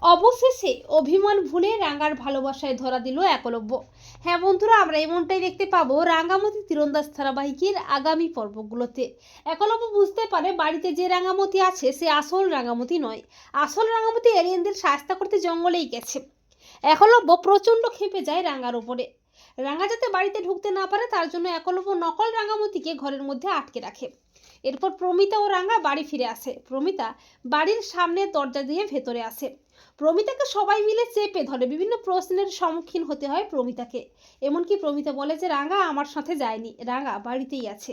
অবশেষে অভিমান ভুলে রাঙার ভালোবাসায় ধরা দিল একলব্য। হ্যাঁ বন্ধুরা, আমরা এমনটাই দেখতে পাবো রাঙামতি তীরন্দাজ ধারাবাহিকের আগামী পর্বগুলোতে। একলব্য বুঝতে পারে বাড়িতে যে রাঙামতি আছে সে আসল রাঙামতি নয়। আসল রাঙামতি এলিয়েনদের শায়েস্তা করতে জঙ্গলেই গেছে। একলব্য প্রচণ্ড ক্ষেপে যায় রাঙার উপরে। রাঙা যাতে বাড়িতে ঢুকতে না পারে তার জন্য একলব্য নকল রাঙামতিকে ঘরের মধ্যে আটকে রাখে। এরপর প্রমিতা ও রাঙা বাড়ি ফিরে আসে। প্রমিতা বাড়ির সামনে দরজা দিয়ে ভেতরে আসে। প্রমিতাকে সবাই মিলে চেপে ধরে, বিভিন্ন প্রশ্নের সম্মুখীন হতে হয় প্রমিতাকে। এমনকি প্রমিতা বলে যে রাঙা আমার সাথে যায়নি, রাঙা বাড়িতেই আছে।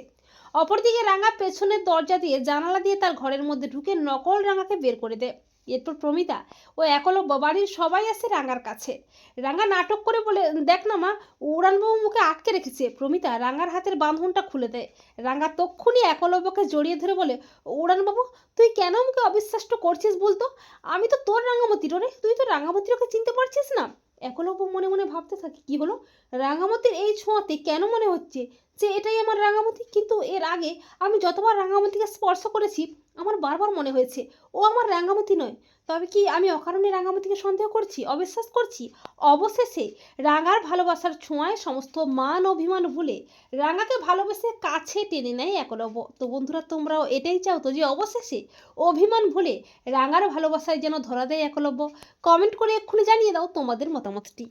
অপরদিকে রাঙা পেছনের দরজা দিয়ে জানালা দিয়ে তার ঘরের মধ্যে ঢুকে নকল রাঙাকে বের করে দেয়। এরপর প্রমিতা ও একলব্য বাড়ির সবাই আসে রাঙার কাছে। রাঙা নাটক করে বলে, দেখ না মা, উড়ানবাবু মুখে আটকে রেখেছে। প্রমিতা রাঙার হাতের বাঁধনটা খুলে দেয়। রাঙা তক্ষুনি একলব্যকে জড়িয়ে ধরে বলে, উড়ানবাবু তুই কেন আমাকে অবিশ্বাস করছিস বলতো? আমি তো তোর রাঙামতির, রে তুই তো রাঙামতির, ওকে চিনতে পারছিস না? একলব্য মনে মনে ভাবতে থাকে, কি হলো, রাঙামতির এই ছোঁয়াতে কেন মনে হচ্ছে যে এটাই আমার রাঙামতি? কিন্তু এর আগে আমি যতবার রাঙামতিকে স্পর্শ করেছি আমার বারবার মনে হয়েছে ও আমার রাঙামতি নয়। তবে কি আমি অকারণে রাঙামতিকে সন্দেহ করছি, অবিশ্বাস করছি? অবশেষে রাঙার ভালোবাসার ছোঁয়ায় সমস্ত মান অভিমান ভুলে রাঙাকে ভালোবেসে কাছে টেনে নেয় একলব্য। তো বন্ধুরা, তোমরাও এটাই চাও তো যে অবশেষে অভিমান ভুলে রাঙার ভালোবাসায় যেন ধরা দেয় একলব্য? কমেন্ট করে এক্ষুনি জানিয়ে দাও তোমাদের মতামতটি।